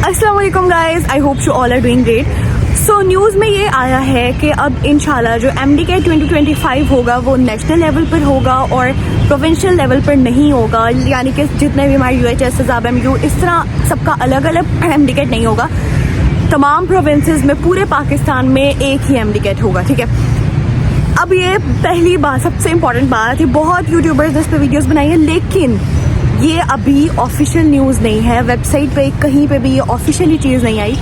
अस्सलाम वालेकुम guys, I hope you all are doing great. So news में ये आया है कि अब इंशाल्लाह जो MDCAT 2025 होगा वो नेशनल लेवल पर होगा और प्रोविंशियल लेवल पर नहीं होगा। यानी कि जितने भी हमारे UHS, SABMU, इस तरह सबका अलग अलग MDCAT नहीं होगा। तमाम प्रोविंसेस में पूरे पाकिस्तान में एक ही MDCAT होगा, ठीक है। अब ये पहली बात, सबसे इम्पॉर्टेंट बात है, बहुत यूट्यूबर्स ने इस पर वीडियोज़ बनाई है, लेकिन ये अभी ऑफिशियल न्यूज़ नहीं है। वेबसाइट पे कहीं पे भी ये ऑफिशियली चीज़ नहीं आई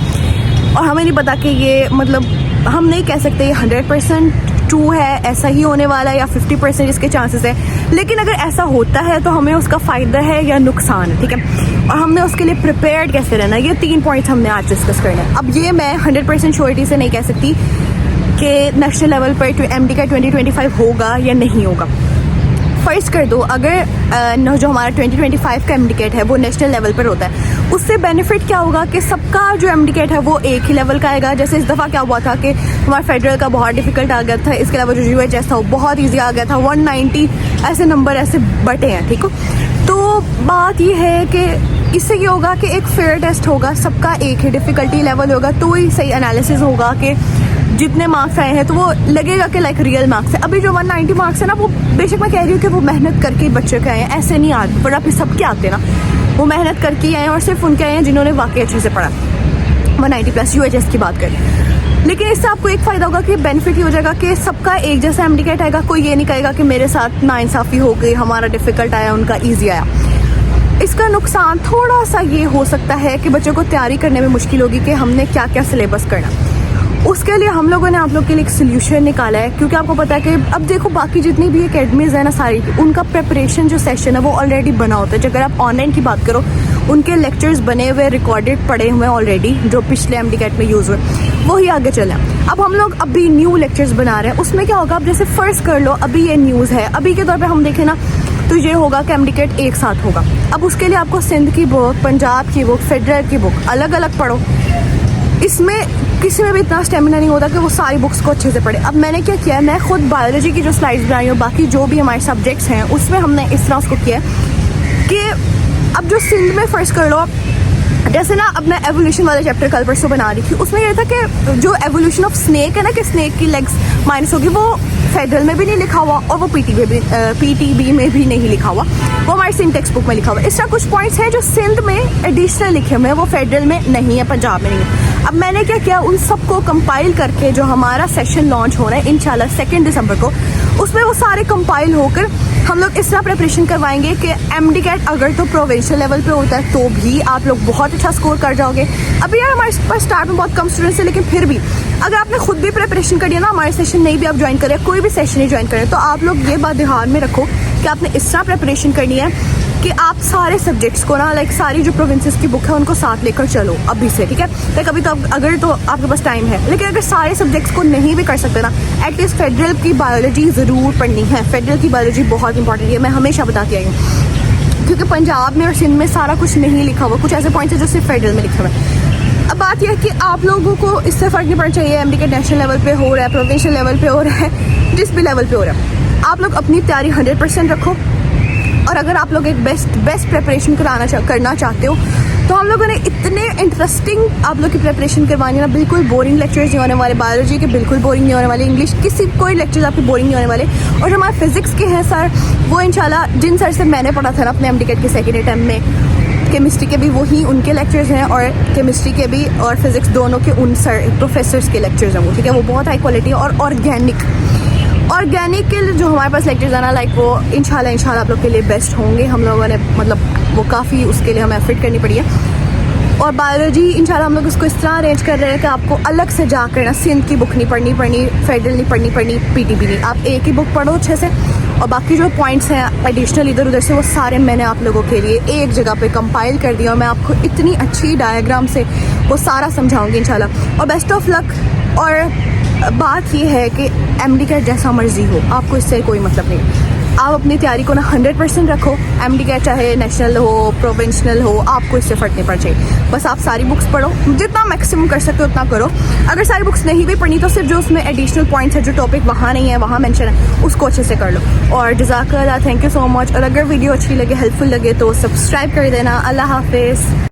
और हमें नहीं पता कि ये मतलब हम नहीं कह सकते ये 100% ट्रू है, ऐसा ही होने वाला है, या 50% इसके चांसेस है। लेकिन अगर ऐसा होता है तो हमें उसका फ़ायदा है या नुकसान है, ठीक है। और हमने उसके लिए प्रिपेयर्ड कैसे रहना, ये 3 पॉइंट्स हमने आज डिस्कस करना है। अब ये मैं 100% श्योरिटी से नहीं कह सकती कि नेशनल लेवल पर MDCAT 2025 होगा या नहीं होगा। फर्स्ट कर दो, अगर जो हमारा 2025 का MDCAT है वो नेशनल लेवल पर होता है, उससे बेनिफिट क्या होगा कि सबका जो MDCAT है वो एक ही लेवल का आएगा। जैसे इस दफ़ा क्या हुआ था कि हमारा फेडरल का बहुत डिफिकल्ट आ गया था, इसके अलावा जो UHS था वो बहुत ईजी आ गया था। 190 ऐसे नंबर ऐसे बटे हैं, ठीक हो। तो बात ये है कि इससे ये होगा कि एक फेयर टेस्ट होगा, सबका एक ही डिफ़िकल्टी लेवल होगा, तो ही सही एनालिसिस होगा कि जितने मार्क्स आए हैं तो वो लगेगा कि लाइक रियल मार्क्स है। अभी जो 190 मार्क्स है ना, वो बेशक मैं कह रही हूँ कि वो मेहनत करके बच्चे के आए हैं, ऐसे नहीं आते, पर आप सबके आते ना, वो मेहनत करके आए हैं और सिर्फ उनके आए हैं जिन्होंने वाकई अच्छे से पढ़ा। 190+ UHS की बात करें, लेकिन इससे आपको एक फ़ायदा होगा कि बेनिफिट ये हो जाएगा कि सबका एक जैसा MDCAT आएगा। कोई ये नहीं कहेगा कि मेरे साथ नाइंसाफ़ी हो गई, हमारा डिफ़िकल्ट आया उनका ईजी आया। इसका नुकसान थोड़ा सा ये हो सकता है कि बच्चों को तैयारी करने में मुश्किल होगी कि हमने क्या क्या सिलेबस करना। उसके लिए हम लोगों ने आप लोग के लिए एक सोल्यूशन निकाला है, क्योंकि आपको पता है कि अब देखो बाकी जितनी भी एकेडमीज़ है ना सारी, उनका प्रिपरेशन जो सेशन है वो ऑलरेडी बना होता है। अगर आप ऑनलाइन की बात करो, उनके लेक्चर्स बने हुए, रिकॉर्डेड पड़े हुए ऑलरेडी, जो पिछले MDCAT में यूज़ हुए वही आगे चले। अब हम लोग अभी न्यू लेक्चर्स बना रहे हैं, उसमें क्या होगा, अब जैसे फ़र्स्ट कर लो अभी ये न्यूज़ है, अभी के तौर पर हम देखें ना तो ये होगा कि MDCAT एक साथ होगा। अब उसके लिए आपको सिंध की बुक, पंजाब की बुक, फेडरल की बुक अलग अलग पढ़ो। इसमें किसी में भी इतना स्टेमिना नहीं होता कि वो सारी बुक्स को अच्छे से पढ़े। अब मैंने क्या किया है, मैं खुद बायोलॉजी की जो स्लाइड्स बनाई हूँ, बाकी जो भी हमारे सब्जेक्ट्स हैं उसमें हमने इस तरह उसको किया है कि अब जो सिंध में फर्स्ट कर लो, जैसे ना अब मैं एवोल्यूशन वाला चैप्टर कल परसों बना रही थी, उसमें यह था कि जो एवोल्यूशन ऑफ स्नेक है ना, कि स्नेक की लेग्स माइनस होगी, वो फेडरल में भी नहीं लिखा हुआ और वो PTB में भी नहीं लिखा हुआ, वो हमारे सिंध टेक्स्ट बुक में लिखा हुआ है। इस तरह कुछ पॉइंट्स हैं जो सिंध में एडिशनल लिखे हुए हैं, वो फेडरल में नहीं है, पंजाब में नहीं है। अब मैंने क्या किया, उन सबको कंपाइल करके जो हमारा सेशन लॉन्च हो रहा है इंशाल्लाह 2 दिसंबर को, उसमें वो सारे कंपाइल होकर हम लोग इस तरह प्रिपरेशन करवाएंगे कि MDCAT अगर तो प्रोविंशियल लेवल पे होता है तो भी आप लोग बहुत अच्छा स्कोर कर जाओगे। अभी यार हमारे पास स्टार्ट में बहुत कम स्टूडेंट्स हैं, लेकिन फिर भी अगर आपने खुद भी प्रिपरेशन करी है ना, हमारे सेशन नहीं भी आप ज्वाइन करें, कोई भी सेशन नहीं ज्वाइन करें, तो आप लोग ये बात ध्यान में रखो कि आपने इस तरह प्रिपरेशन करनी है कि आप सारे सब्जेक्ट्स को ना, लाइक सारी जो प्रोविंसेस की बुक है उनको साथ लेकर चलो अभी से, ठीक है। लाइक अभी तो अगर तो आपके पास टाइम है, लेकिन अगर सारे सब्जेक्ट्स को नहीं भी कर सकते ना, एटलीस्ट फेडरल की बायोलॉजी ज़रूर पढ़नी है। फेडरल की बायोलॉजी बहुत इंपॉर्टेंट है, मैं हमेशा बताती आई हूँ, क्योंकि पंजाब में और सिंध में सारा कुछ नहीं लिखा हुआ, कुछ ऐसे पॉइंट्स हैं जो सिर्फ फेडरल में लिखे हुए हैं। अब बात यह है कि आप लोगों को इससे फ़र्क नहीं पड़ना चाहिए MDCAT नेशनल लेवल पे हो रहा है, प्रोविंशियल लेवल पे हो रहा है, जिस भी लेवल पे हो रहा है, आप लोग अपनी तैयारी 100% रखो। और अगर आप लोग एक बेस्ट प्रिपरेशन करना चाहते हो, तो हम लोगों ने इतने इंटरेस्टिंग आप लोग की प्रिपरेशन करवानी है ना, बिल्कुल बोरिंग लेक्चर्स नहीं होने वाले, बायोलॉजी के बिल्कुल बोरिंग नहीं होने वाले, इंग्लिश किसी कोई लेक्चर्स आपके बोरिंग नहीं होने वाले। और जो हमारे फिजिक्स के हैं सर, वो इंशाल्लाह जिन सर से मैंने पढ़ा था ना अपने MDCAT के सेकेंड अटैम्प्ट में, केमिस्ट्री के भी वही उनके लेक्चर्स हैं, और केमिस्ट्री के भी और फिजिक्स दोनों के उन प्रोफेसर्स के लेक्चर्स हैं वो, ठीक है। वो बहुत हाई क्वालिटी और ऑर्गेनिक के जो हमारे पास लेक्चर्स है ना, लाइक वो इंशाल्लाह आप लोग के लिए बेस्ट होंगे। हम लोगों ने मतलब वो काफ़ी उसके लिए हमें एफर्ट करनी पड़ी है। और बायोलॉजी इंशाल्लाह हम लोग उसको इस तरह अरेंज कर रहे हैं कि आपको अलग से जाकर ना सिंध की बुक नहीं पढ़नी, फेडरल नहीं पढ़नी, PTB नहीं, आप एक ही बुक पढ़ो अच्छे से, और बाकी जो पॉइंट्स हैं एडिशनल इधर उधर से वो सारे मैंने आप लोगों के लिए एक जगह पे कंपाइल कर दिया, और मैं आपको इतनी अच्छी डायग्राम से वो सारा समझाऊंगी इंशाल्लाह। और बेस्ट ऑफ लक। और बात ये है कि MDCAT जैसा मर्जी हो, आपको इससे कोई मतलब नहीं। आप अपनी तैयारी को ना 100% रखो। MDCAT चाहे नेशनल हो, प्रोविंशियल हो, आपको इससे फ़र्क नहीं पड़ना चाहिए। बस आप सारी बुक्स पढ़ो, जितना मैक्सिमम कर सकते हो उतना करो। अगर सारी बुक्स नहीं भी पढ़नी तो सिर्फ जो उसमें एडिशनल पॉइंट्स है, जो टॉपिक वहाँ नहीं है, वहाँ मेंशन है, उसको अच्छे से कर लो। और जज़ाकल्लाह, थैंक यू सो मच। और अगर वीडियो अच्छी लगे, हेल्पफुल लगे तो सब्सक्राइब कर देना। अल्लाह हाफिज़।